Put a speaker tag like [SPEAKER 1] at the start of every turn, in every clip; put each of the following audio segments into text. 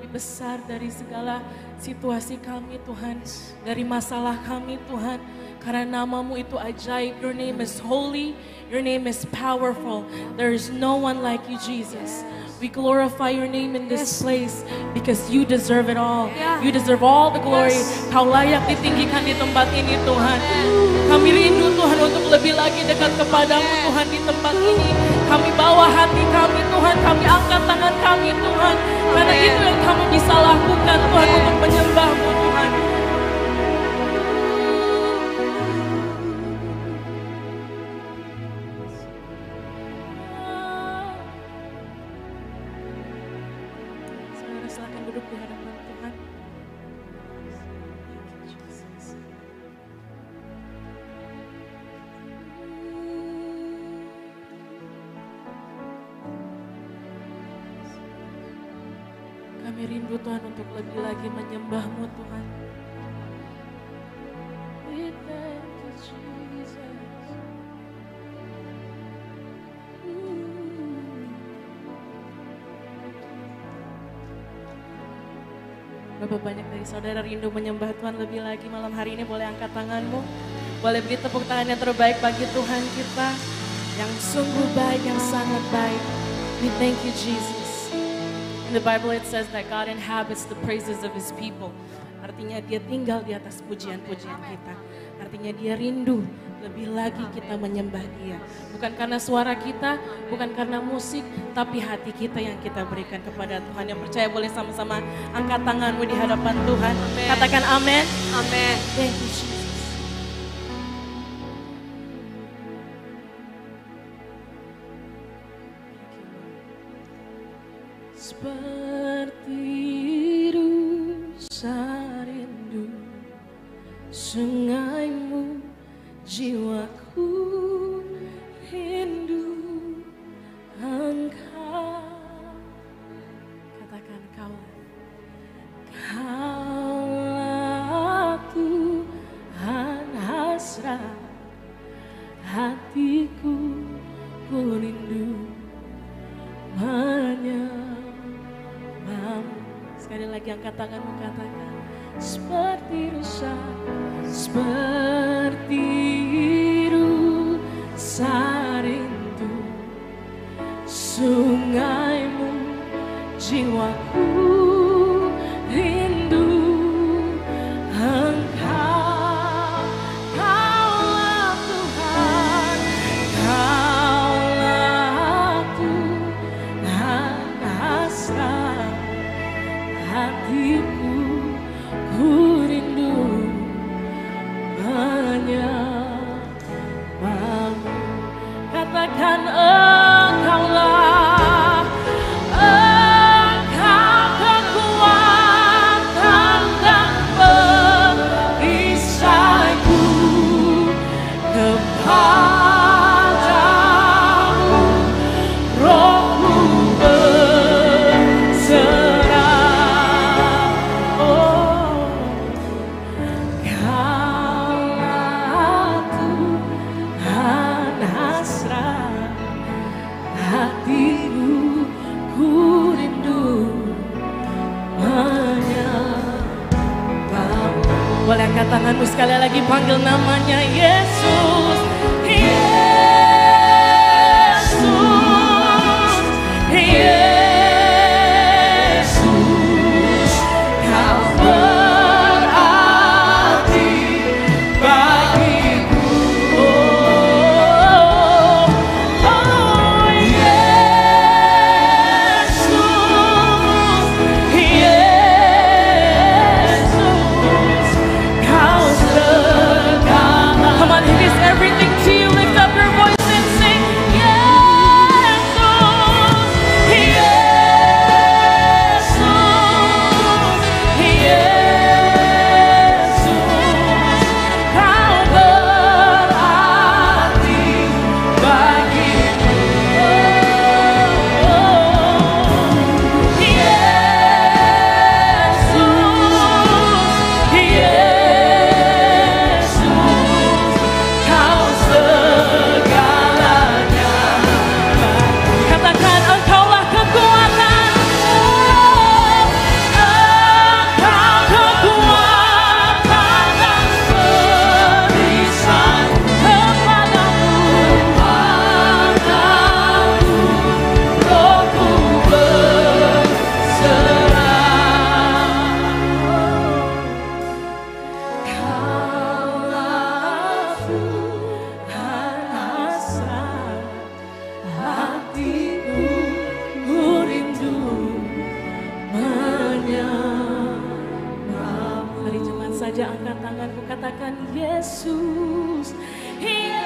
[SPEAKER 1] Besar dari segala situasi kami Tuhan, dari masalah kami Tuhan, karena namamu itu ajaib. Your name is holy, your name is powerful. There is no one like you, Jesus. We glorify your name in this place because you deserve it all. You deserve all the glory. Kau layak ditinggikan di tempat ini Tuhan. Kami rindu Tuhan untuk lebih lagi dekat kepadamu Tuhan di tempat ini. Kami bawa hati kami Tuhan, kami angkat tangan kami Tuhan. Karena itu yang kami bisa lakukan Tuhan untuk menyembahmu Tuhan. Silakan duduk di hadapan Tuhan. Kami rindu Tuhan untuk lebih lagi menyembah-Mu Tuhan. We thank you, Jesus. Berapa banyak dari saudara rindu menyembah Tuhan lebih lagi malam hari ini? Boleh angkat tanganmu, boleh beri tepuk tangan yang terbaik bagi Tuhan kita yang sungguh baik, yang sangat baik. We thank you, Jesus. In the Bible it says that God inhabits the praises of His people. Artinya Dia tinggal di atas pujian-pujian kita. Artinya Dia rindu lebih lagi kita menyembah Dia. Bukan karena suara kita, bukan karena musik, tapi hati kita yang kita berikan kepada Tuhan. Yang percaya boleh sama-sama angkat tanganmu di hadapan Tuhan. Amen. Katakan amin.
[SPEAKER 2] Amin.
[SPEAKER 1] Thank you, Jesus. Seperti rusa rindu sungaimu, jiwaku rindu Engkau. Katakan Kaulah Tuhan hasrat hatiku, ku rindu menyembahmu. Sekali lagi angkat tanganmu, katakan seperti rusa, seperti rusa rindu sungaimu, jiwaku rindu Engkau. Kaulah Tuhan, Kaulah Tuhan hasrat hatiku, ku rindu menyembahmu. Katakan Engkaulah, Engkau kekuatan dan perisaiku, kepadamu rohku berserah. Oh, Kaulah Tuhan hasrat hatiku, ku rindu menyembahmu. Boleh angkat tanganmu sekali lagi, panggil namanya Yesus. Yesus, Yesus, Kau berarti bagiku. Oh, oh, Yesus, Yesus, Kau segala. Come on, He is everything to tanganku, katakan Yesus, Yesus.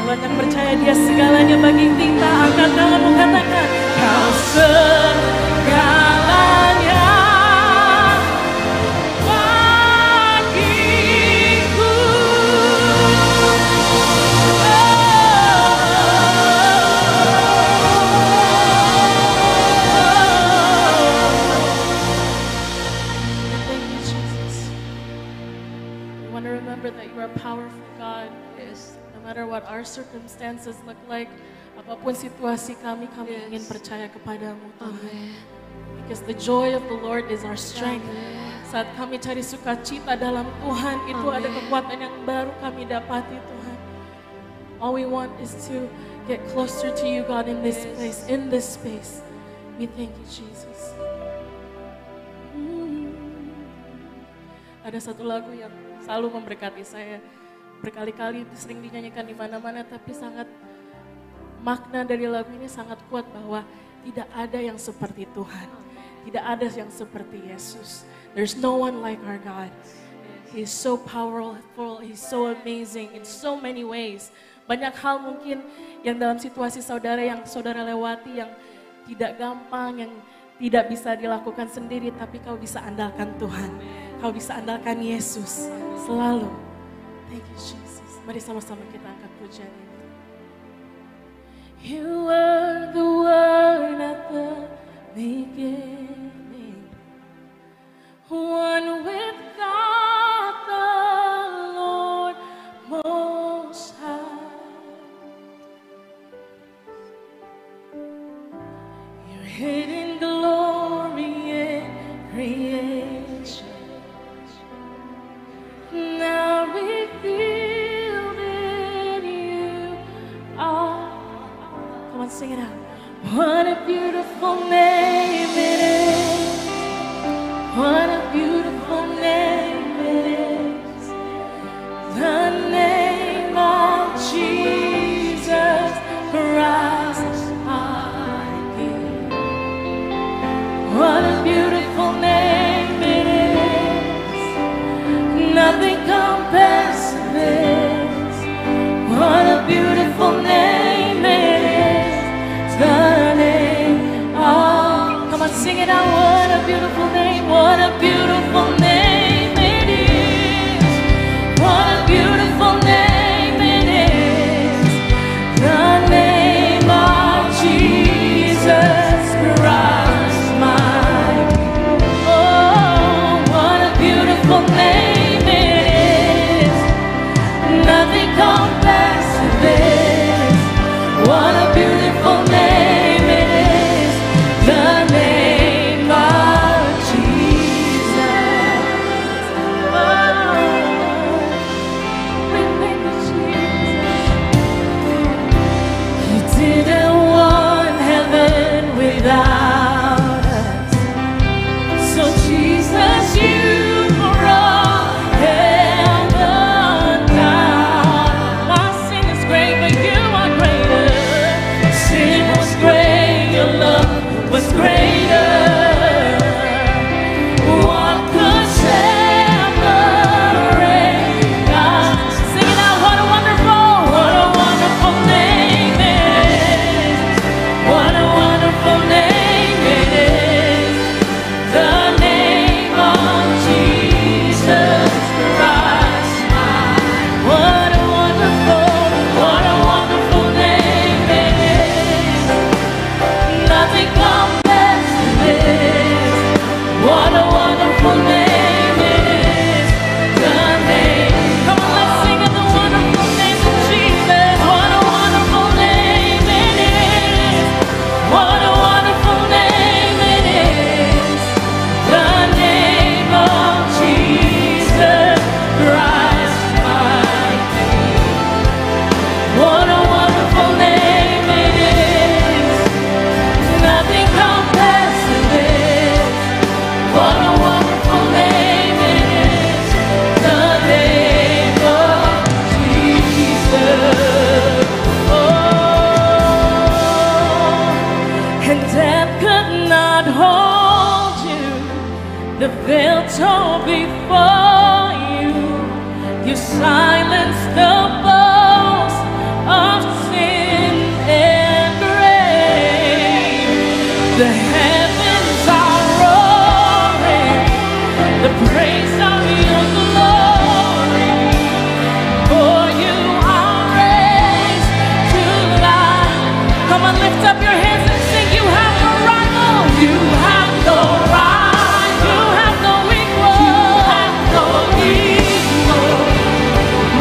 [SPEAKER 1] Banyak percaya Dia segalanya bagi kita. Angkat tanganmu, katakan Kau segalanya bagiku. Thank you, Jesus. We want to remember that you are a powerful God. Yes. No matter what our circumstances look like, apapun situasi kami ingin percaya kepadamu, Tuhan. Because the joy of the Lord is our strength. Saat kami cari sukacita dalam Tuhan, itu ada kekuatan yang baru kami dapati, Tuhan. All we want is to get closer to you, God, in this place, in this space. We thank you, Jesus. Ada satu lagu yang selalu memberkati saya. Berkali-kali sering dinyanyikan di mana-mana, tapi sangat makna dari lagu ini sangat kuat bahwa tidak ada yang seperti Tuhan. Tidak ada yang seperti Yesus. There's no one like our God. He is so powerful, He's so amazing in so many ways. Banyak hal mungkin yang dalam situasi saudara yang saudara lewati yang tidak gampang, yang tidak bisa dilakukan sendiri, tapi kau bisa andalkan Tuhan. Kau bisa andalkan Yesus selalu. Thank you, Jesus. Mari sama-sama kita angkat pujian ini. You were the Word at the beginning, one with God the Lord Most High. Your hidden glory in creation, now revealed in you are. Come on, sing it out. What a beautiful name it is. What a beautiful name it is. The name of Jesus Christ our King. What a beautiful name it is. Nothing compares to this. What a beautiful name it is. The name of. Come on, sing it out. What a beautiful name. What a beautiful name it is. What a beautiful name it is. The name of Jesus Christ, my King. Oh, what a beautiful name it is. Nothing compares to this. What a beautiful name it is. The name of Jesus. was greater. What could separate us? Sing it out, what a wonderful name it is. What a wonderful name it is. The name of Jesus Christ. What a wonderful name it is. Nothing compares to this. What a wonderful name it is. The name. Come on, let's sing of the wonderful name of Jesus. What a wonderful name it is. What a wonderful name it is. The name of Jesus Christ, my King. What a wonderful name it is. Nothing compares to this. What a wonderful name it is. The name of Jesus. Oh, and death could not hold you. The veil tore before you. You silenced the boast of sin and grave. The heavens are roaring, the praise of your glory. For you are raised to life. Come on, lift up your hands and sing. You have no rival. You have no rival. You have no equal. You have no equal.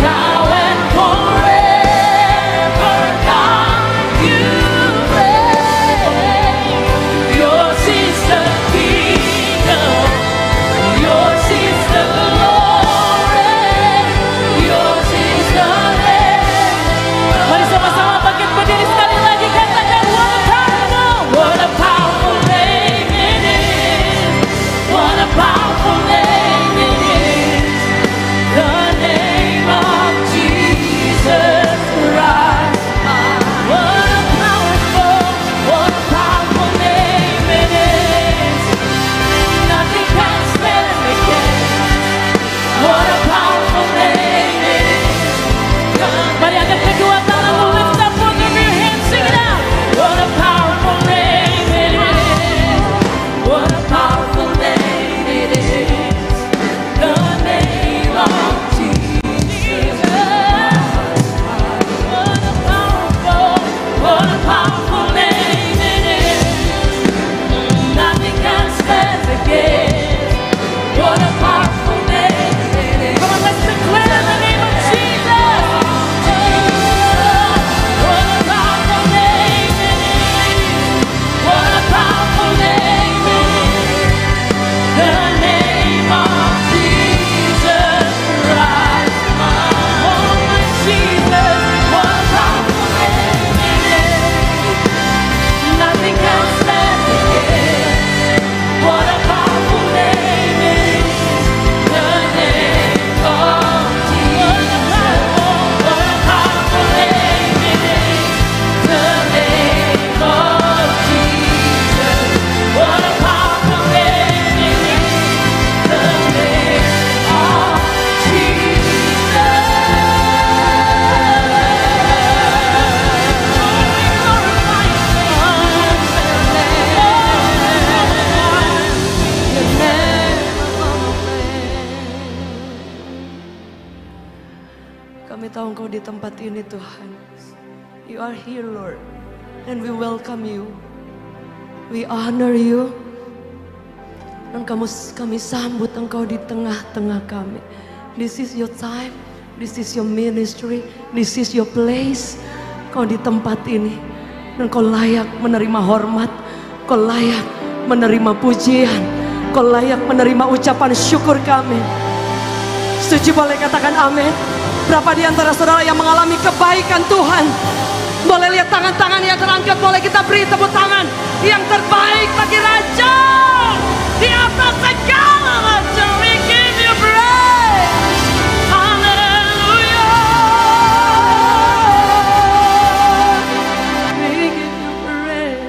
[SPEAKER 1] Now and forever, God, you reign. Yours is the kingdom. Yours is the glory. Yours is the name. Mari sama-sama bangkit berdiri sekali lagi, katakan what a powerful name it is. What a powerful name it is. The name of Jesus Christ. What a powerful name it is. Nothing can stand against. What a powerful name it is. Mari angkat kedua tanganmu, lift up both of your hands, sing it out. What a powerful name it is. What a powerful name it is. The name of Jesus. What a powerful name it is. Nothing can stand against. What a powerful name it is. Come on, let's declare the name of Jesus. What a powerful name it is. What a powerful name it is. The name of Jesus Christ. Oh, my Jesus. What a powerful name it is. Nothing can stand against. What a powerful name it is. The name of Jesus. What a powerful name it is. The name of Jesus. What a powerful name it is. The name of
[SPEAKER 2] Kami tahu Engkau di tempat ini, Tuhan. You are here, Lord, and we welcome you. We honor you. Dan kami sambut Engkau di tengah-tengah kami. This is your time, this is your ministry, this is your place. Kau di tempat ini, dan Kau layak menerima hormat, Kau layak menerima pujian, Kau layak menerima ucapan syukur kami. Setuju, boleh katakan amin. Berapa di antara saudara yang mengalami kebaikan Tuhan? Boleh lihat tangan-tangan yang terangkat, boleh kita beri tepuk tangan yang terbaik bagi Raja di atas segala raja. We give you praise. Hallelujah. We give you praise.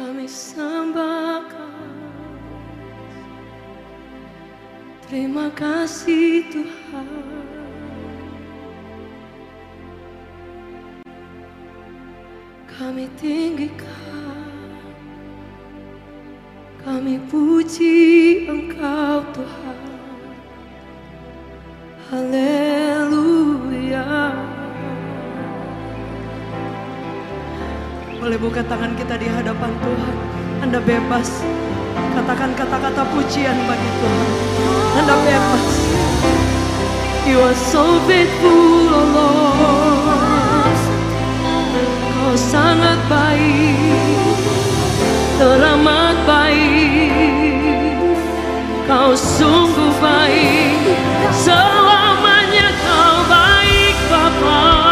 [SPEAKER 2] kami sembahkan. Terima kasih Tuhan. Kami tinggikan, kami puji Engkau Tuhan. Haleluya. Boleh buka tangan kita di hadapan Tuhan. Anda bebas katakan kata-kata pujian bagi Tuhan. Anda bebas. You are so faithful, oh Lord. Kau sangat baik, teramat baik. Kau sungguh baik, selamanya Kau baik Bapa.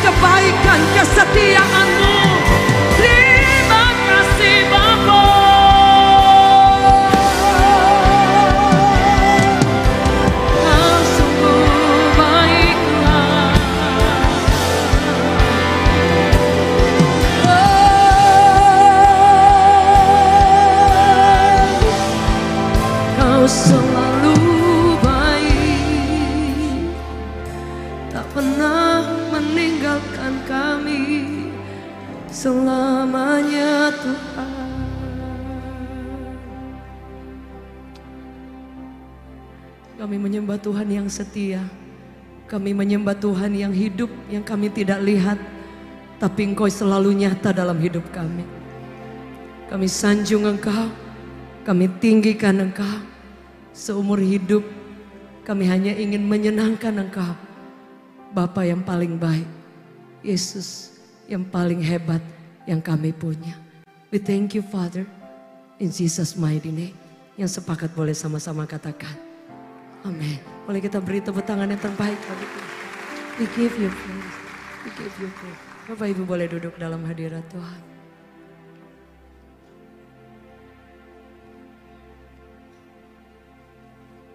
[SPEAKER 2] Kebaikan, kesetiaan-Mu. Terima kasih Bapa. Kau sungguh baiklah. Kau selalu baik, tak pernah meninggalkan kami selamanya Tuhan. Kami menyembah Tuhan yang setia. Kami menyembah Tuhan yang hidup, yang kami tidak lihat, tapi Engkau selalu nyata dalam hidup kami. Kami sanjung Engkau, kami tinggikan Engkau. Seumur hidup kami hanya ingin menyenangkan Engkau, Bapa yang paling baik, Yesus yang paling hebat yang kami punya. We thank you Father, in Jesus mighty name. Yang sepakat boleh sama-sama katakan, amin. Boleh kita beri tepuk tangan yang terbaik bagi Tuhan. We give you praise, we give you praise. Bapak Ibu boleh duduk dalam hadirat Tuhan.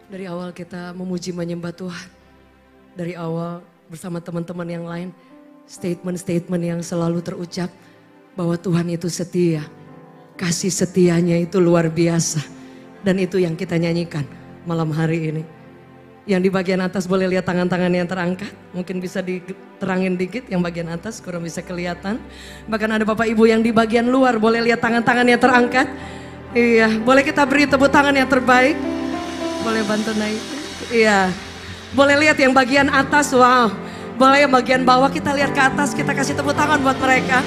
[SPEAKER 2] Dari awal kita memuji menyembah Tuhan, dari awal bersama teman-teman yang lain, statement-statement yang selalu terucap bahwa Tuhan itu setia. Kasih setianya itu luar biasa. Dan itu yang kita nyanyikan malam hari ini. Yang di bagian atas boleh lihat tangan-tangan yang terangkat. Mungkin bisa diterangin dikit yang bagian atas kurang bisa kelihatan. Bahkan ada Bapak Ibu yang di bagian luar boleh lihat tangan-tangan yang terangkat. Iya, boleh kita beri tepuk tangan yang terbaik. Boleh bantu naik. Iya. Boleh lihat yang bagian atas, wow. Boleh yang bagian bawah kita lihat ke atas, kita kasih tepuk tangan buat mereka.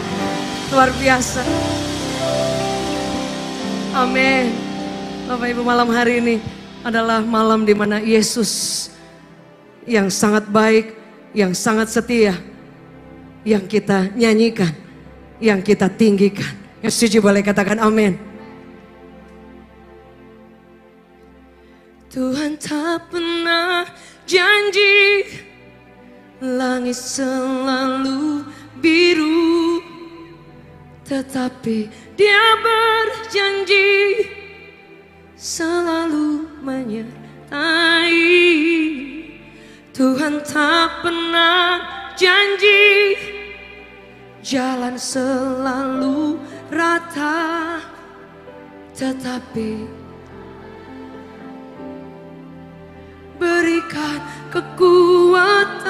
[SPEAKER 2] Luar biasa. Amin. Bapak Ibu, malam hari ini adalah malam di mana Yesus yang sangat baik, yang sangat setia, yang kita nyanyikan, yang kita tinggikan. Yang setuju boleh katakan amin. Tuhan tak pernah janji langit selalu biru, tetapi Dia berjanji selalu menyertai. Tuhan tak pernah janji jalan selalu rata, tetapi berikan kekuatan.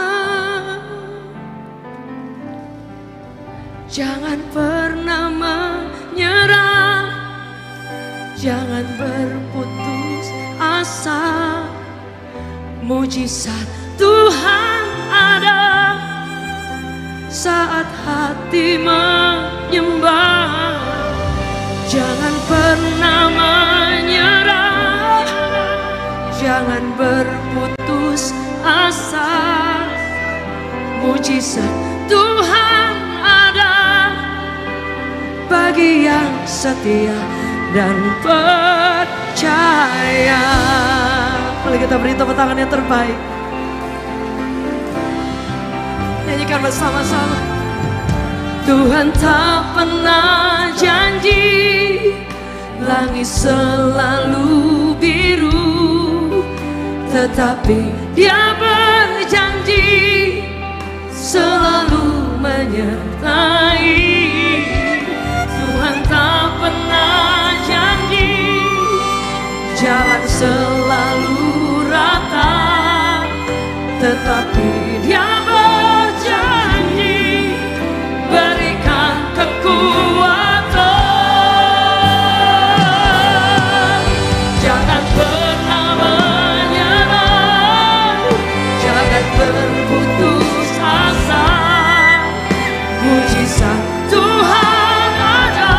[SPEAKER 2] Jangan pernah menyerah, jangan berputus asa. Mujizat Tuhan ada saat hati menyembah. Jangan pernah menyerah, jangan berputus asa. Mujizat Tuhan ada bagi yang setia dan percaya. Mari kita beri tepuk tangan yang terbaik. Nyanyikan bersama-sama. Tuhan tak pernah janji langit selalu biru, tetapi Dia berjanji selalu menyertai. Tuhan tak pernah janji jalan selalu rata, tetapi Dia berjanji berikan kekuatan. Jangan pernah menyerah, jangan berputus asa. Mujizat Tuhan ada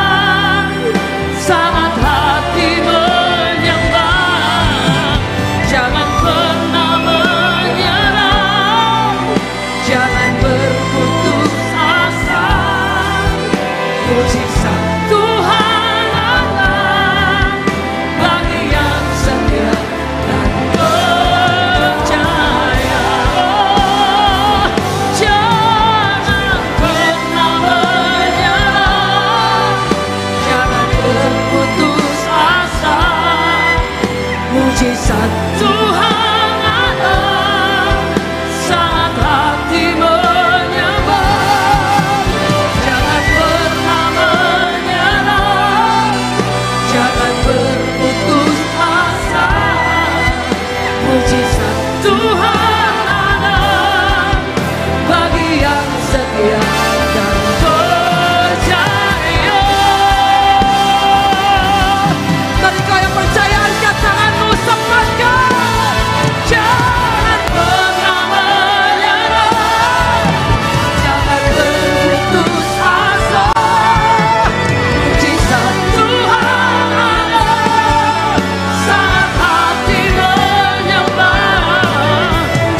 [SPEAKER 2] saat hati menyembah. Jangan pernah menyerah, jangan berputus asa. Mujizat Tuhan ada bagi yang setia dan percaya. Oh, jangan pernah menyerah, jangan berputus asa. Mujizat Tuhan ada saat hati menyembah. Jangan pernah menyerah, jangan berputus asa. Mujizat Tuhan ada bagi yang setia dan percaya. Mari kau yang percaya, angkat tanganmu, sematkan. Jangan pernah menyerah, jangan berputus asa. Mujizat Tuhan ada saat hati menyembah.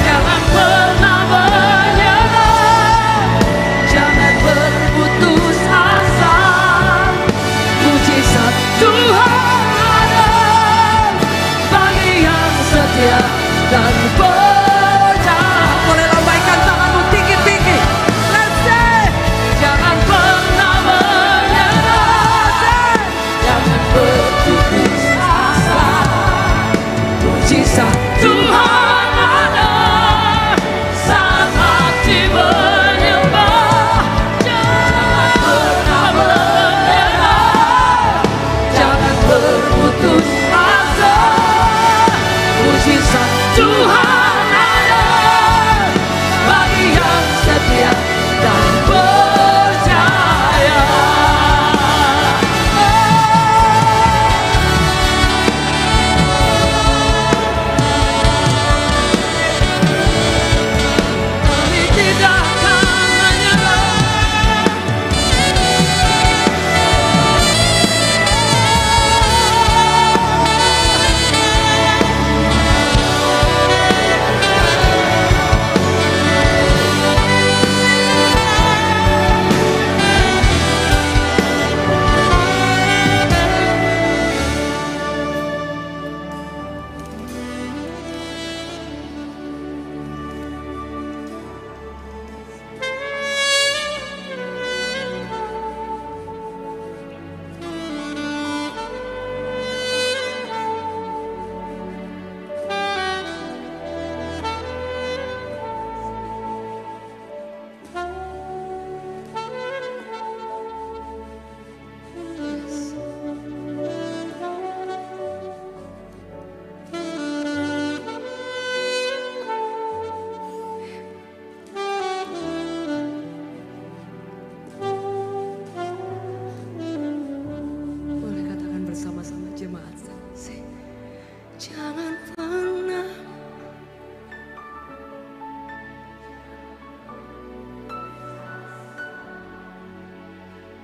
[SPEAKER 2] Jangan pernah menyerah, jangan berputus asa. Mujizat Tuhan ada bagi yang setia dan percaya. Boleh lambaikan tanganmu tinggi-tinggi. Let's say, jangan pernah menyerah, jangan berputus asa. Mujizat Tuhan ada saat hati menyembah. Jangan pernah menyerah, jangan berputus asa. Mujizat Tuhan ada bagi yang setia dan percaya. Kami tidak akan menyerah. Boleh katakan bersama-sama jemaat. Jangan pernah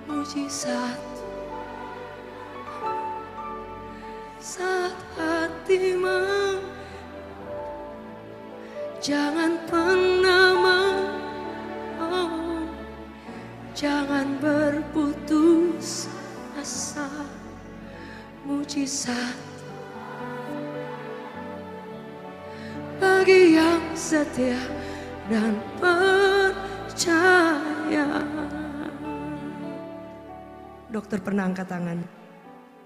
[SPEAKER 2] mujizat saat hati jangan pernah jangan berputus kuasa mujizat bagi yang setia dan percaya. Dokter pernah angkat tangan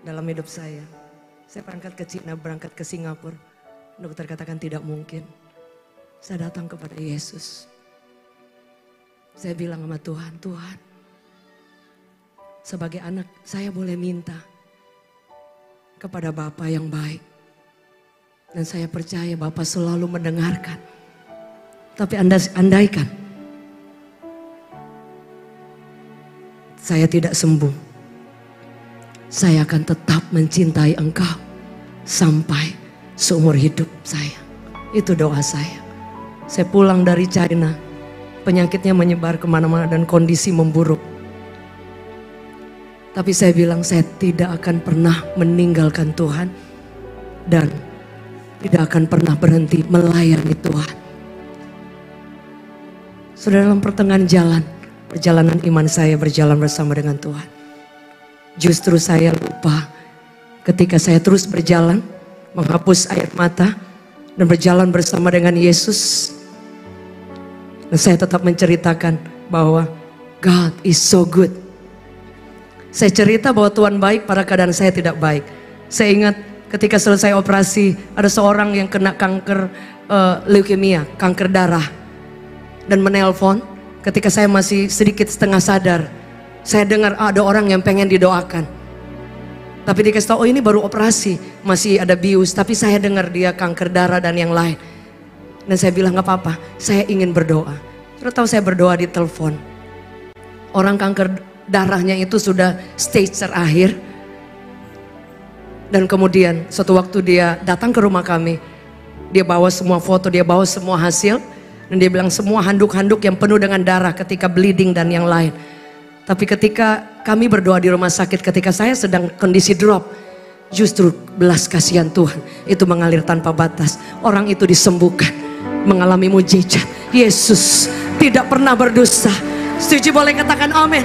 [SPEAKER 2] dalam hidup saya. Saya berangkat ke Cina, berangkat ke Singapura. Dokter katakan tidak mungkin. Saya datang kepada Yesus. Saya bilang sama Tuhan, Tuhan, sebagai anak saya boleh minta kepada Bapa yang baik. Dan saya percaya Bapa selalu mendengarkan. Tapi andaikan saya tidak sembuh, saya akan tetap mencintai Engkau sampai seumur hidup saya. Itu doa saya. Saya pulang dari China, penyakitnya menyebar kemana-mana dan kondisi memburuk. Tapi saya bilang saya tidak akan pernah meninggalkan Tuhan dan tidak akan pernah berhenti melayani Tuhan. Sudah dalam pertengahan jalan, perjalanan iman saya berjalan bersama dengan Tuhan. Justru saya lupa ketika saya terus berjalan, menghapus air mata dan berjalan bersama dengan Yesus. Dan saya tetap menceritakan bahwa God is so good. Saya cerita bahwa Tuhan baik pada keadaan saya tidak baik. Saya ingat ketika selesai operasi ada seorang yang kena kanker leukemia, kanker darah. Dan menelpon ketika saya masih sedikit setengah sadar. Saya dengar ada orang yang pengen didoakan. Tapi dikasih tahu, oh ini baru operasi, masih ada bius. Tapi saya dengar dia kanker darah dan yang lain. Dan saya bilang gak apa-apa, saya ingin berdoa. Terus tahu saya berdoa di telepon. Orang kanker darahnya itu sudah stage terakhir. Dan kemudian suatu waktu dia datang ke rumah kami. Dia bawa semua foto, dia bawa semua hasil. Dan dia bilang semua handuk-handuk yang penuh dengan darah ketika bleeding dan yang lain. Tapi ketika kami berdoa di rumah sakit, ketika saya sedang kondisi drop, justru belas kasihan Tuhan itu mengalir tanpa batas. Orang itu disembuhkan, mengalami mujizat. Yesus tidak pernah berdosa. Setuju boleh katakan amin.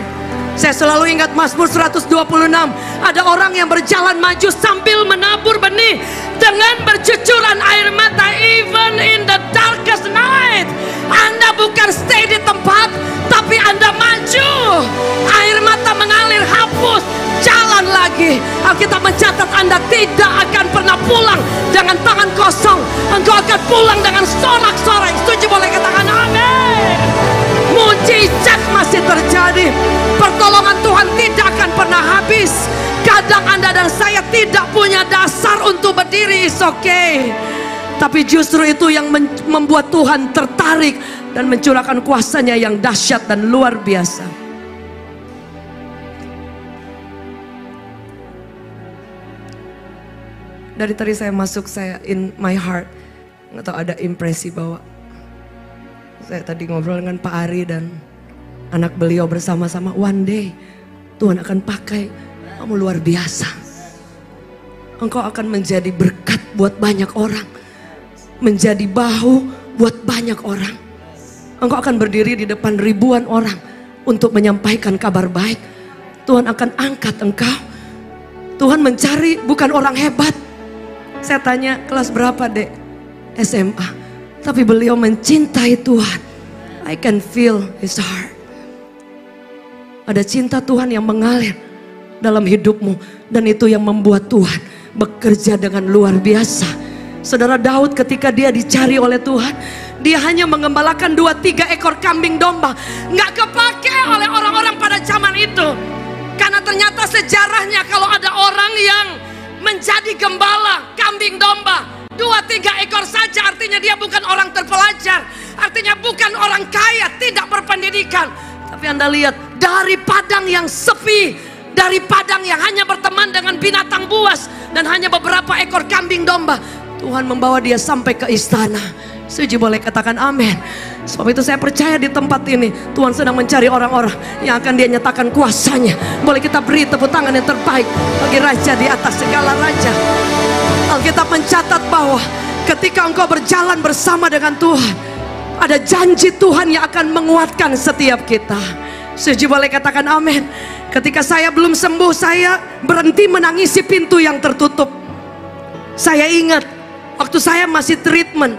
[SPEAKER 2] Saya selalu ingat Mazmur 126. Ada orang yang berjalan maju sambil menabur benih dengan bercucuran air mata, even in the darkest night. Anda bukan stay di tempat, tapi Anda maju. Air mata mengalir, hapus, jalan lagi. Alkitab mencatat Anda tidak akan pernah pulang dengan tangan kosong. Engkau akan pulang dengan sorak-sorai. Setuju boleh katakan amin. Mujizat masih terjadi. Pertolongan Tuhan tidak akan pernah habis. Kadang Anda dan saya tidak punya dasar untuk berdiri, it's okay. Tapi justru itu yang membuat Tuhan tertarik dan mencurahkan kuasanya yang dahsyat dan luar biasa. Dari tadi saya masuk, saya in my heart, nggak tahu ada impresi bahwa saya tadi ngobrol dengan Pak Ari dan anak beliau bersama-sama. One day Tuhan akan pakai kamu luar biasa. Engkau akan menjadi berkat buat banyak orang. Menjadi bahu buat banyak orang. Engkau akan berdiri di depan ribuan orang untuk menyampaikan kabar baik. Tuhan akan angkat engkau. Tuhan mencari bukan orang hebat. Saya tanya kelas berapa dek? SMA. Tapi beliau mencintai Tuhan. I can feel his heart. Ada cinta Tuhan yang mengalir dalam hidupmu. Dan itu yang membuat Tuhan bekerja dengan luar biasa. Saudara Daud ketika dia dicari oleh Tuhan, dia hanya mengembalakan 2-3 ekor kambing domba. Nggak kepake oleh orang-orang pada zaman itu. Karena ternyata sejarahnya kalau ada orang yang menjadi gembala kambing domba 2-3 ekor saja, artinya dia bukan orang terpelajar. Artinya bukan orang kaya, tidak berpendidikan. Tapi Anda lihat, dari padang yang sepi, dari padang yang hanya berteman dengan binatang buas dan hanya beberapa ekor kambing domba, Tuhan membawa dia sampai ke istana. Setuju boleh katakan amin. Sebab itu saya percaya di tempat ini Tuhan sedang mencari orang-orang yang akan dia nyatakan kuasanya. Boleh kita beri tepuk tangan yang terbaik bagi Raja di atas segala raja. Alkitab mencatat bahwa ketika engkau berjalan bersama dengan Tuhan, ada janji Tuhan yang akan menguatkan setiap kita. Setuju boleh katakan amin. Ketika saya belum sembuh, saya berhenti menangisi pintu yang tertutup. Saya ingat waktu saya masih treatment,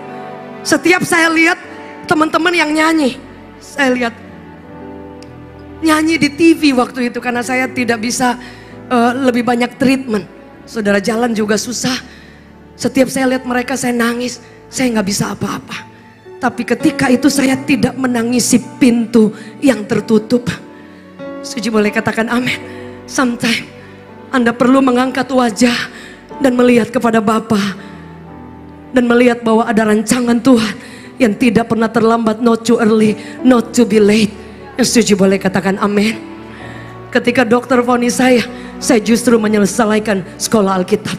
[SPEAKER 2] setiap saya lihat teman-teman yang nyanyi, saya lihat nyanyi di TV waktu itu karena saya tidak bisa lebih banyak treatment. Saudara, jalan juga susah. Setiap saya lihat mereka, saya nangis, saya nggak bisa apa-apa. Tapi ketika itu saya tidak menangisi pintu yang tertutup. Suci boleh katakan amin. Sometimes Anda perlu mengangkat wajah dan melihat kepada Bapa, dan melihat bahwa ada rancangan Tuhan yang tidak pernah terlambat. Not too early, not too be late. Yang setuju boleh katakan amin. Ketika dokter vonis saya justru menyelesaikan sekolah Alkitab.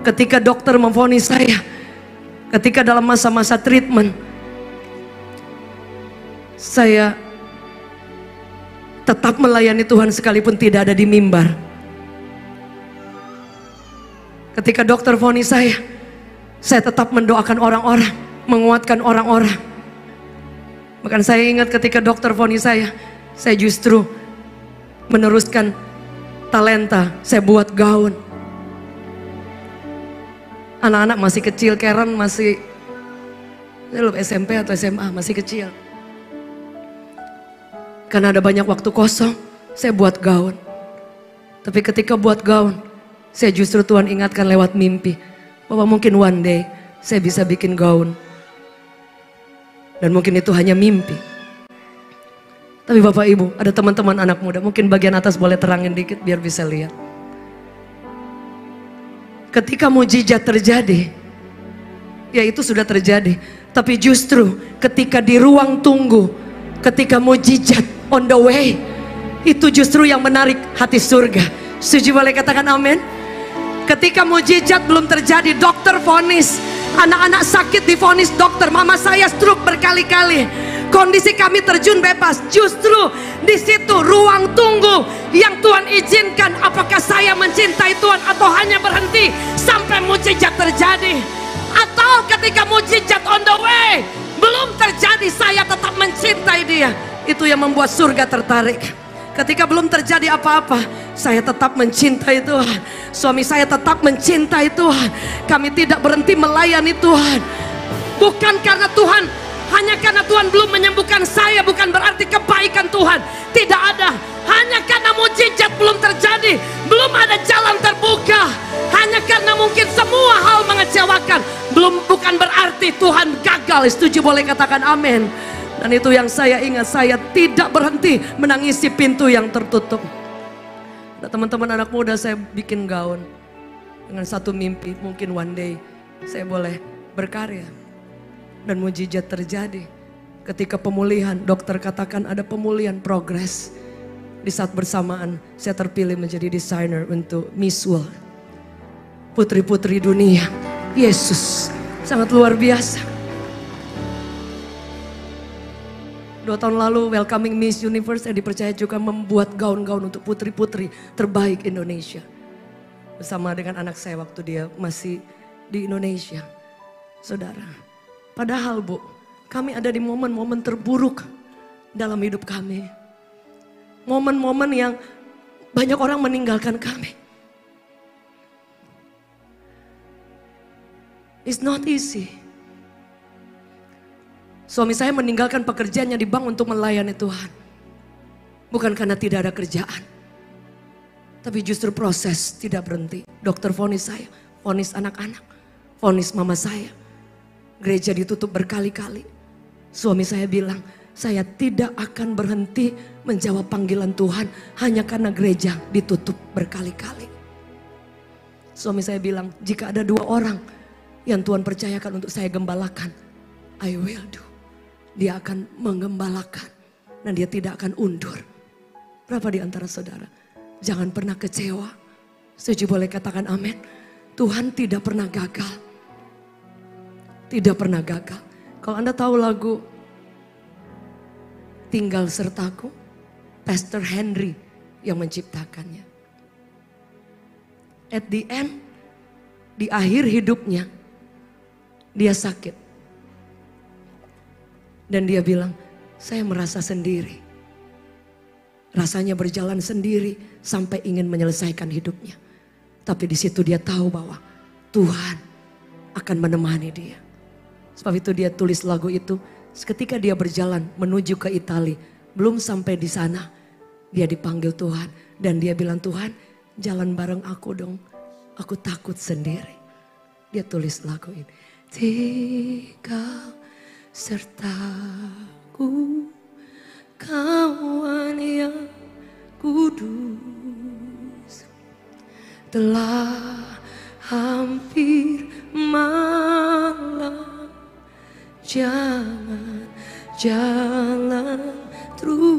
[SPEAKER 2] Ketika dokter memvonis saya, ketika dalam masa-masa treatment, saya tetap melayani Tuhan sekalipun tidak ada di mimbar. Ketika dokter vonis saya tetap mendoakan orang-orang, menguatkan orang-orang. Bahkan saya ingat ketika dokter vonis saya justru meneruskan talenta, saya buat gaun. Anak-anak masih kecil, Karen masih SMP atau SMA, masih kecil. Karena ada banyak waktu kosong, saya buat gaun. Tapi ketika buat gaun, saya justru Tuhan ingatkan lewat mimpi bahwa mungkin one day saya bisa bikin gaun. Dan mungkin itu hanya mimpi. Tapi Bapak Ibu, ada teman-teman anak muda, mungkin bagian atas boleh terangin dikit biar bisa lihat. Ketika mujizat terjadi, ya itu sudah terjadi. Tapi justru ketika di ruang tunggu, ketika mujizat on the way, itu justru yang menarik hati surga. Setuju boleh katakan amin? Ketika mujizat belum terjadi, dokter vonis, anak-anak sakit divonis dokter, mama saya stroke berkali-kali, kondisi kami terjun bebas. Justru di situ ruang tunggu yang Tuhan izinkan. Apakah saya mencintai Tuhan atau hanya berhenti sampai mujizat terjadi? Atau ketika mujizat on the way belum terjadi, saya tetap mencintai Dia. Itu yang membuat surga tertarik. Ketika belum terjadi apa-apa, saya tetap mencintai Tuhan. Suami saya tetap mencintai Tuhan. Kami tidak berhenti melayani Tuhan. Bukan karena Tuhan, hanya karena Tuhan belum menyembuhkan saya, bukan berarti kebaikan Tuhan tidak ada. Hanya karena mujizat belum terjadi, belum ada jalan terbuka. Hanya karena mungkin semua hal mengecewakan, bukan berarti Tuhan gagal. Setuju boleh katakan amin. Dan itu yang saya ingat, saya tidak berhenti menangisi pintu yang tertutup. Nah, teman-teman anak muda, saya bikin gaun dengan satu mimpi, mungkin one day saya boleh berkarya. Dan mujizat terjadi. Ketika pemulihan, dokter katakan ada pemulihan progres. Di saat bersamaan saya terpilih menjadi desainer untuk Miss World. Putri-putri dunia, Yesus sangat luar biasa. 2 tahun lalu welcoming Miss Universe, saya dipercaya juga membuat gaun-gaun untuk putri-putri terbaik Indonesia. Bersama dengan anak saya waktu dia masih di Indonesia. Saudara, padahal Bu, kami ada di momen-momen terburuk dalam hidup kami. Momen-momen yang banyak orang meninggalkan kami. It's not easy. Suami saya meninggalkan pekerjaannya di bank untuk melayani Tuhan. Bukan karena tidak ada kerjaan. Tapi justru proses tidak berhenti. Dokter vonis saya, vonis anak-anak, vonis mama saya. Gereja ditutup berkali-kali. Suami saya bilang, saya tidak akan berhenti menjawab panggilan Tuhan hanya karena gereja ditutup berkali-kali. Suami saya bilang, jika ada 2 orang yang Tuhan percayakan untuk saya gembalakan, I will do. Dia akan menggembalakan dan dia tidak akan undur. Berapa di antara saudara? Jangan pernah kecewa. Setuju boleh katakan amin. Tuhan tidak pernah gagal. Tidak pernah gagal. Kalau Anda tahu lagu Tinggal Sertaku, Pastor Henry yang menciptakannya. At the end, di akhir hidupnya, dia sakit. Dan dia bilang, saya merasa sendiri. Rasanya berjalan sendiri sampai ingin menyelesaikan hidupnya. Tapi di situ dia tahu bahwa Tuhan akan menemani dia. Sebab itu dia tulis lagu itu ketika dia berjalan menuju ke Italia. Belum sampai di sana dia dipanggil Tuhan. Dan dia bilang, Tuhan jalan bareng aku dong. Aku takut sendiri. Dia tulis lagu ini. Tinggal sertaku, kawan yang kudus. Telah hampir malam, jangan jalan terus.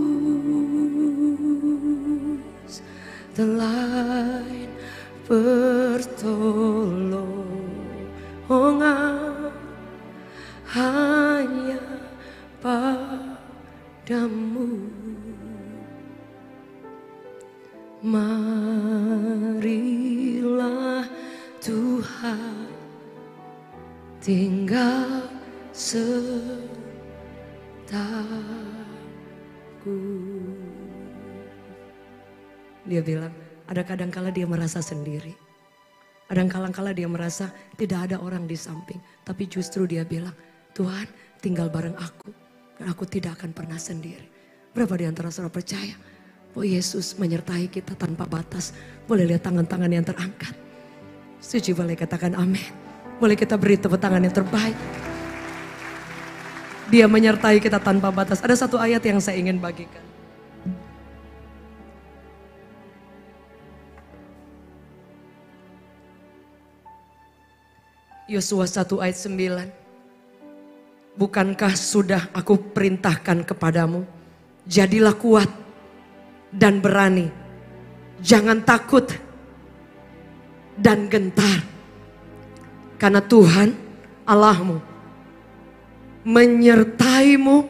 [SPEAKER 2] Selain pertolongan hanya padamu. Marilah Tuhan tinggal sertaku. Dia bilang, ada kadangkala dia merasa sendiri. Ada kadangkala dia merasa tidak ada orang di samping. Tapi justru dia bilang, Tuhan tinggal bareng aku. Dan aku tidak akan pernah sendiri. Berapa di antara saudara percaya bahwa Yesus menyertai kita tanpa batas? Boleh lihat tangan-tangan yang terangkat. Setuju, boleh katakan amin. Boleh kita beri tepuk tangan yang terbaik. Dia menyertai kita tanpa batas. Ada satu ayat yang saya ingin bagikan. Yosua 1 ayat 9. Bukankah sudah aku perintahkan kepadamu, jadilah kuat dan berani, jangan takut dan gentar. Karena Tuhan Allahmu menyertaimu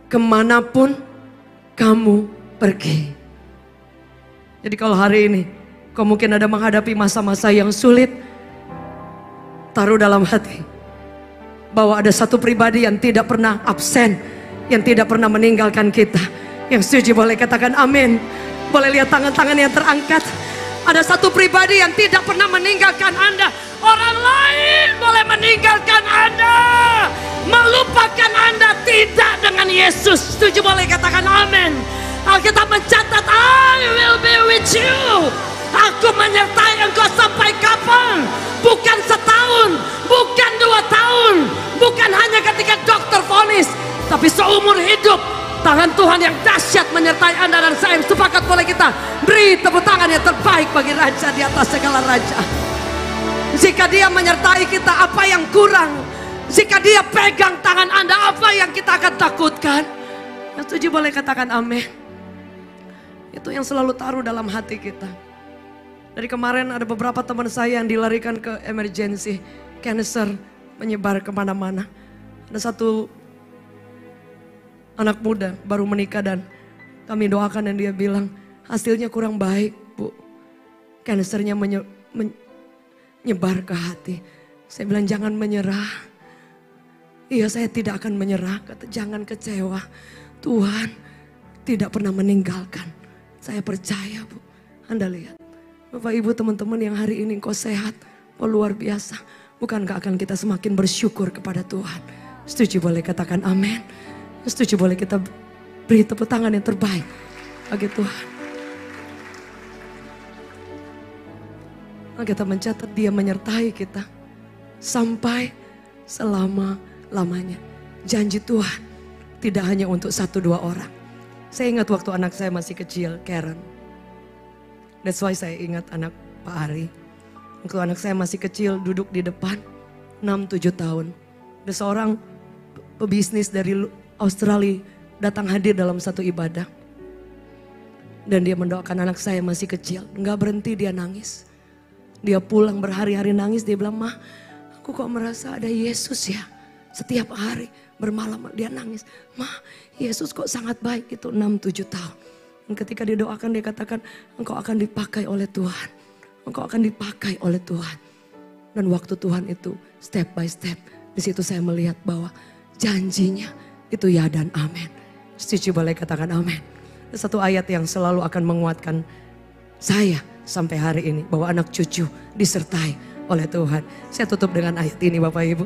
[SPEAKER 2] kemanapun kamu pergi. Jadi kalau hari ini kau mungkin ada menghadapi masa-masa yang sulit, taruh dalam hati bahwa ada satu pribadi yang tidak pernah absen, yang tidak pernah meninggalkan kita. Yang setuju boleh katakan amin. Boleh lihat tangan-tangan yang terangkat. Ada satu pribadi yang tidak pernah meninggalkan Anda. Orang lain boleh meninggalkan Anda, melupakan Anda, tidak dengan Yesus. Setuju boleh katakan amin. Alkitab mencatat, I will be with you. Aku menyertai engkau sampai kapan? Bukan setahun, bukan 2 tahun, bukan hanya ketika dokter vonis, tapi seumur hidup. Tangan Tuhan yang dahsyat menyertai Anda dan saya. Sepakat boleh kita beri tepuk tangan yang terbaik bagi Raja di atas segala raja. Jika dia menyertai kita, apa yang kurang? Jika dia pegang tangan Anda, apa yang kita akan takutkan? Yang setuju boleh katakan amin. Itu yang selalu taruh dalam hati kita. Dari kemarin ada beberapa teman saya yang dilarikan ke emergency, cancer menyebar kemana-mana. Ada satu anak muda baru menikah dan kami doakan dan dia bilang hasilnya kurang baik, Bu. Cancernya menyebar ke hati. Saya bilang jangan menyerah. Iya, saya tidak akan menyerah. Kata jangan kecewa. Tuhan tidak pernah meninggalkan. Saya percaya, Bu. Anda lihat. Bapak Ibu teman-teman yang hari ini kau sehat, kau luar biasa. Bukankah akan kita semakin bersyukur kepada Tuhan? Setuju boleh katakan amin. Setuju boleh kita beri tepuk tangan yang terbaik bagi Tuhan. Kita mencatat dia menyertai kita sampai selama-lamanya. Janji Tuhan tidak hanya untuk 1-2 orang. Saya ingat waktu anak saya masih kecil, Karen. That's why saya ingat anak Pak Ari. Waktu anak saya masih kecil duduk di depan 6-7 tahun. Ada seorang pebisnis dari Australia datang hadir dalam satu ibadah. Dan dia mendoakan anak saya masih kecil. Enggak berhenti dia nangis. Dia pulang berhari-hari nangis. Dia bilang, "Mah, aku kok merasa ada Yesus ya." Setiap hari bermalam dia nangis. "Mah, Yesus kok sangat baik." Itu 6-7 tahun. Dan ketika didoakan dia katakan, engkau akan dipakai oleh Tuhan. Engkau akan dipakai oleh Tuhan. Dan waktu Tuhan itu step by step. Di situ saya melihat bahwa janjinya itu ya dan amin. Setuju boleh katakan amin. Satu ayat yang selalu akan menguatkan saya sampai hari ini, bahwa anak cucu disertai oleh Tuhan. Saya tutup dengan ayat ini Bapak Ibu.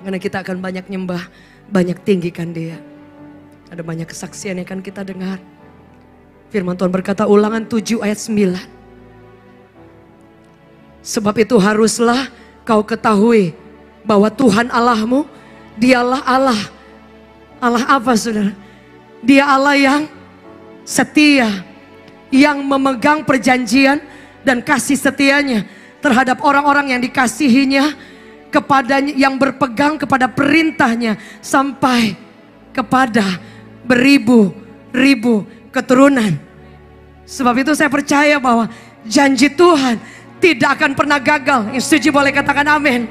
[SPEAKER 2] Karena kita akan banyak nyembah, banyak tinggikan Dia. Ada banyak kesaksian yang akan kita dengar. Firman Tuhan berkata, Ulangan 7 ayat 9. Sebab itu haruslah kau ketahui bahwa Tuhan Allahmu, Dialah Allah. Allah apa saudara? Dia Allah yang setia, yang memegang perjanjian dan kasih setianya terhadap orang-orang yang dikasihinya, kepadanya, yang berpegang kepada perintahnya sampai kepada beribu-ribu keturunan. Sebab itu saya percaya bahwa janji Tuhan tidak akan pernah gagal. Yang setuju boleh katakan amin.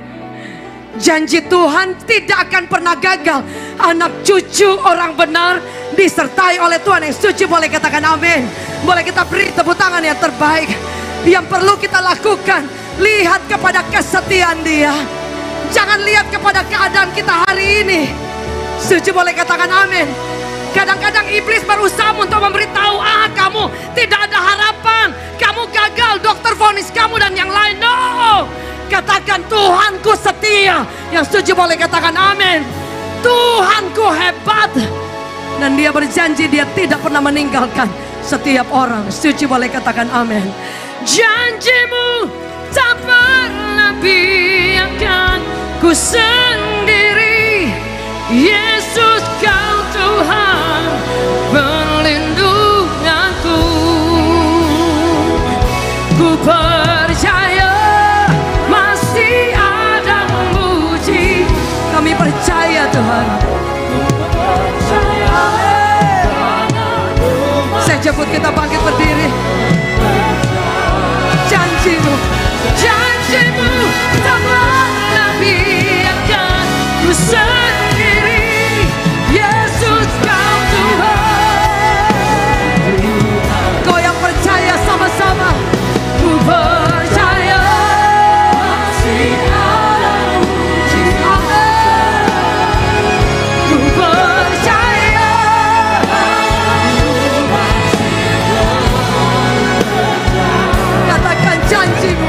[SPEAKER 2] Janji Tuhan tidak akan pernah gagal. Anak cucu orang benar disertai oleh Tuhan. Yang setuju boleh katakan amin. Boleh kita beri tepuk tangan yang terbaik. Yang perlu kita lakukan, lihat kepada kesetiaan Dia. Jangan lihat kepada keadaan kita hari ini. Setuju boleh katakan amin. Kadang-kadang iblis berusaha untuk memberitahu, kamu tidak ada harapan, kamu gagal, dokter vonis kamu dan yang lain. No, katakan Tuhanku setia. Yang setuju boleh katakan amin. Tuhanku hebat, dan Dia berjanji Dia tidak pernah meninggalkan setiap orang. Setuju boleh katakan amin. Janjimu tak pernah biarkan ku sendiri. Yesus kau Tuhan perlindunganku. Ku percaya masih ada memuji. Kami percaya Tuhan. Saya jemput kita bangkit berdiri. Janjimu, janjimu tak pernah biarkan ku sendiri. Yesus kau Tuhan. Kau yang percaya sama-sama. Ku percaya masih ada mujizat. Ku percaya katakan janjimu.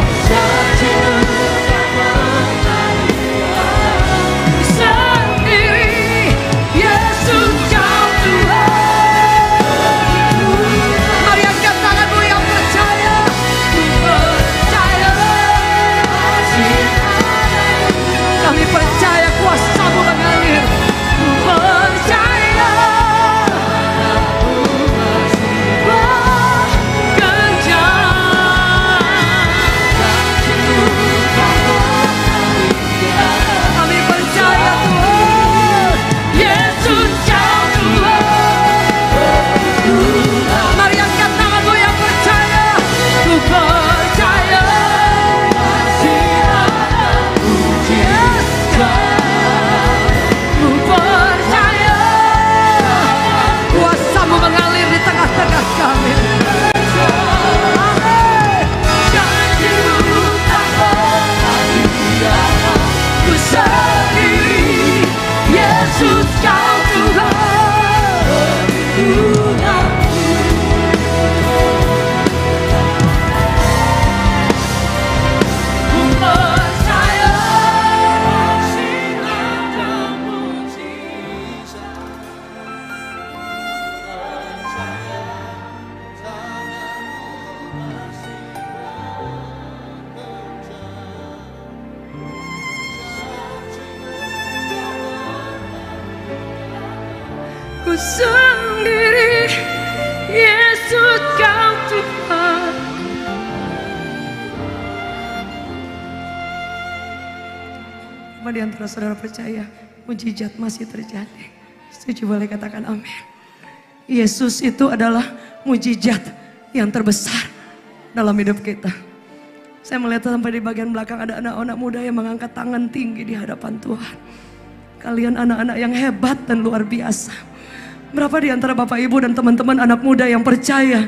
[SPEAKER 2] Sendiri Yesus kau Tuhan. Mari angkat tanganmu yang percaya. Ku percaya kami percaya kuasa-Mu mengalir. Ku percaya kami percaya Tuhan. Yesus kau Tuhan. Mari angkat tanganmu yang percaya. Ku percaya Yes, ku percaya kuasa-Mu mengalir di tengah-tengah kami. Janji-Mu tak pernah biarkan ku sendiri. Yesus kau Tuhan. Ku percaya masih ada mujizat. Ku sendiri, Yesus kau Tuhan. Apa di antara saudara percaya mujizat masih terjadi? Setuju boleh katakan amin. Yesus itu adalah mujizat yang terbesar dalam hidup kita. Saya melihat sampai di bagian belakang ada anak-anak muda yang mengangkat tangan tinggi di hadapan Tuhan. Kalian anak-anak yang hebat dan luar biasa. Berapa di antara Bapak Ibu dan teman-teman anak muda yang percaya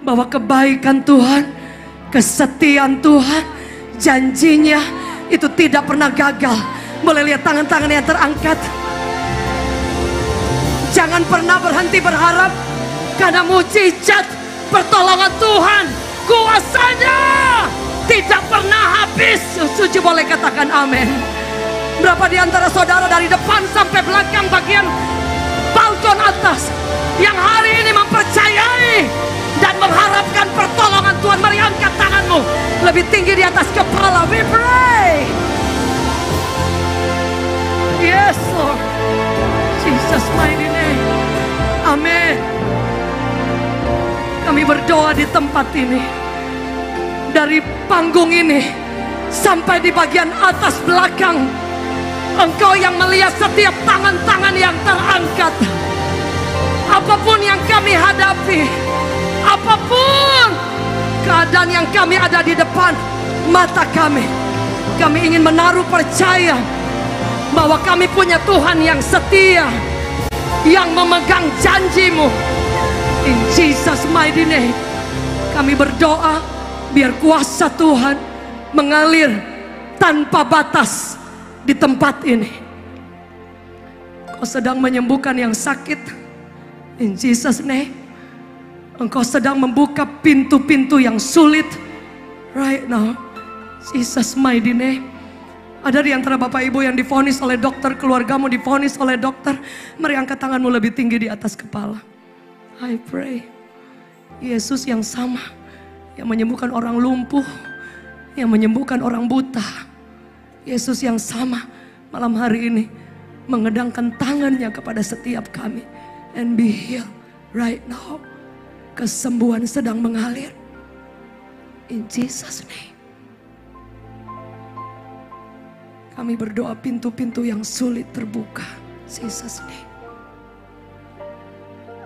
[SPEAKER 2] bahwa kebaikan Tuhan, kesetiaan Tuhan, janjinya itu tidak pernah gagal. Boleh lihat tangan-tangan yang terangkat. Jangan pernah berhenti berharap. Karena mujizat pertolongan Tuhan, kuasanya tidak pernah habis. Suci boleh katakan amin. Berapa di antara saudara dari depan sampai belakang bagian balkon atas yang hari ini mempercayai dan mengharapkan pertolongan Tuhan? Mari angkat tanganmu lebih tinggi di atas kepala. We pray. Yes Lord, Jesus mighty name. Amin. Kami berdoa di tempat ini, dari panggung ini sampai di bagian atas belakang. Engkau yang melihat setiap tangan-tangan yang terangkat. Apapun yang kami hadapi, apapun keadaan yang kami ada di depan mata kami ingin menaruh percaya bahwa kami punya Tuhan yang setia, yang memegang janji-Mu. In Jesus mighty name, kami berdoa biar kuasa Tuhan mengalir tanpa batas di tempat ini. Kau sedang menyembuhkan yang sakit. In Jesus name, Engkau sedang membuka pintu-pintu yang sulit right now. Jesus mighty name. Ada di antara Bapak Ibu yang divonis oleh dokter, keluargamu divonis oleh dokter. Mari angkat tanganmu lebih tinggi di atas kepala. I pray, Yesus yang sama, yang menyembuhkan orang lumpuh, yang menyembuhkan orang buta. Yesus yang sama malam hari ini mengedangkan tangannya kepada setiap kami. And be healed right now. Kesembuhan sedang mengalir. In Jesus name. Kami berdoa pintu-pintu yang sulit terbuka. Jesus name.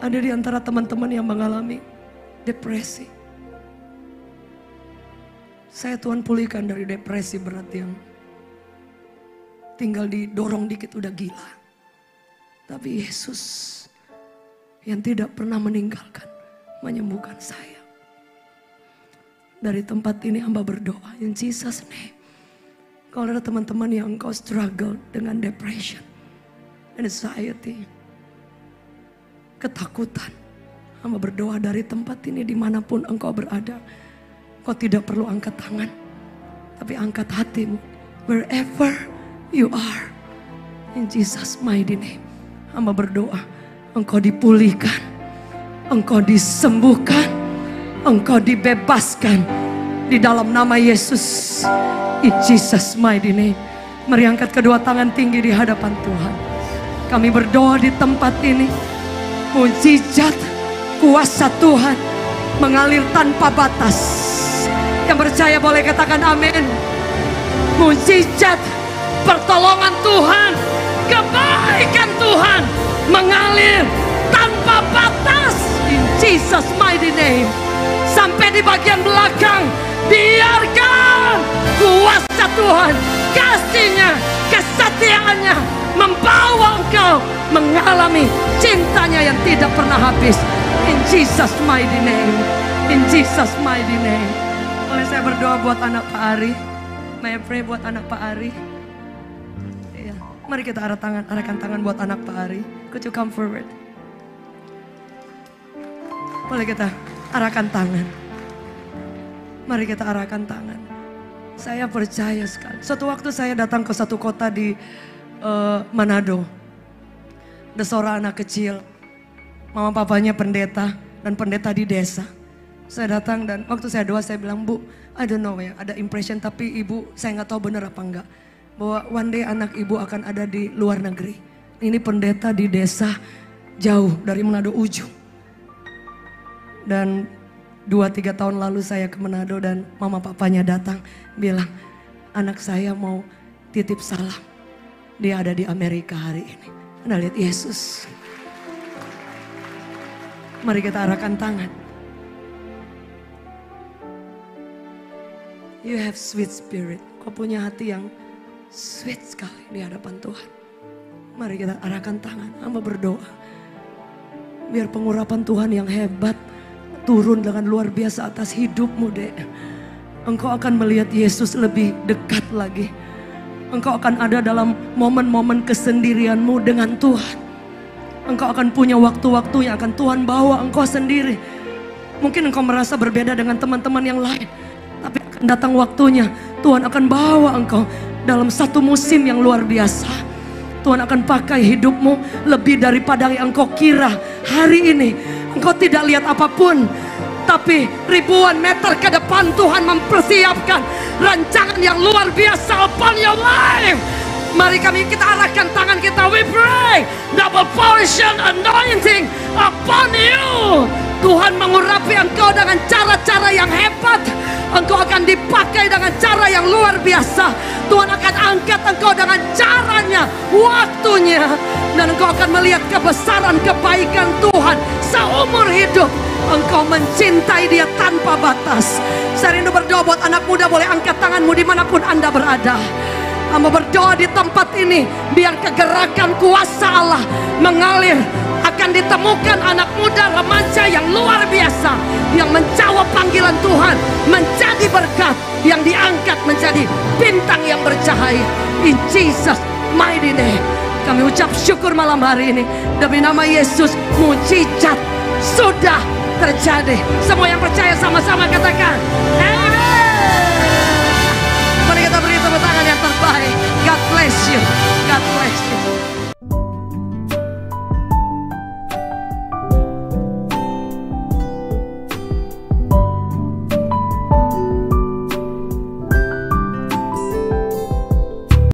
[SPEAKER 2] Ada di antara teman-teman yang mengalami depresi. Saya Tuhan pulihkan dari depresi berat yang tinggal didorong dikit udah gila. Tapi Yesus yang tidak pernah meninggalkan menyembuhkan saya. Dari tempat ini hamba berdoa in Jesus name. Kalau ada teman-teman yang engkau struggle dengan depression, anxiety, ketakutan, hamba berdoa dari tempat ini dimanapun engkau berada. Kau tidak perlu angkat tangan, tapi angkat hatimu. Wherever you are, in Jesus mighty name, hamba berdoa engkau dipulihkan, engkau disembuhkan, engkau dibebaskan di dalam nama Yesus. In Jesus mighty name. Mari angkat kedua tangan tinggi di hadapan Tuhan. Kami berdoa di tempat ini, mujizat kuasa Tuhan mengalir tanpa batas. Yang percaya boleh katakan amin. Mujizat pertolongan Tuhan, kebaikan Tuhan mengalir tanpa batas. In Jesus mighty name. Sampai di bagian belakang, biarkan kuasa Tuhan, kasih-Nya, kesetiaannya membawa engkau mengalami cintanya yang tidak pernah habis. In Jesus mighty name. In Jesus mighty name. Boleh saya berdoa buat anak Pak Ari? May I pray buat anak Pak Ari? Iya. Mari kita arahkan tangan buat anak Pak Ari. Could you come forward? Boleh kita arahkan tangan. Mari kita arahkan tangan. Saya percaya sekali. Suatu waktu saya datang ke satu kota di Manado. Ada seorang anak kecil. Mama papanya pendeta dan pendeta di desa. Saya datang dan waktu saya doa saya bilang, Bu, I don't know ya, ada impression tapi ibu saya nggak tahu benar apa enggak. Bahwa one day anak ibu akan ada di luar negeri. Ini pendeta di desa jauh dari Manado ujung. Dan 2-3 tahun lalu saya ke Manado dan mama papanya datang bilang, anak saya mau titip salam. Dia ada di Amerika hari ini. Anda lihat Yesus. Mari kita arahkan tangan. You have sweet spirit. Kau punya hati yang sweet sekali di hadapan Tuhan. Mari kita arahkan tangan. Hamba berdoa. Biar pengurapan Tuhan yang hebat turun dengan luar biasa atas hidupmu, Dek. Engkau akan melihat Yesus lebih dekat lagi. Engkau akan ada dalam momen-momen kesendirianmu dengan Tuhan. Engkau akan punya waktu-waktu yang akan Tuhan bawa engkau sendiri. Mungkin engkau merasa berbeda dengan teman-teman yang lain, tapi akan datang waktunya Tuhan akan bawa engkau dalam satu musim yang luar biasa. Tuhan akan pakai hidupmu lebih daripada yang engkau kira. Hari ini engkau tidak lihat apapun, tapi ribuan meter ke depan Tuhan mempersiapkan rancangan yang luar biasa upon your life. Mari kita arahkan tangan kita. We pray double portion anointing upon you. Tuhan mengurapi engkau dengan cara-cara yang hebat. Engkau akan dipakai dengan cara yang luar biasa. Tuhan akan angkat engkau dengan caranya, waktunya. Dan engkau akan melihat kebesaran kebaikan Tuhan seumur hidup. Engkau mencintai Dia tanpa batas. Saya rindu berdoa buat anak muda, boleh angkat tanganmu dimanapun Anda berada. Hamba berdoa di tempat ini, biar kegerakan kuasa Allah mengalir. Akan ditemukan anak muda remaja yang luar biasa, yang menjawab panggilan Tuhan, menjadi berkat, yang diangkat menjadi bintang yang bercahaya. In Jesus mighty name, kami ucap syukur malam hari ini. Demi nama Yesus, mujizat sudah terjadi. Semua yang percaya sama-sama katakan amen. Mari kita beri tepuk tangan yang terbaik. God bless you.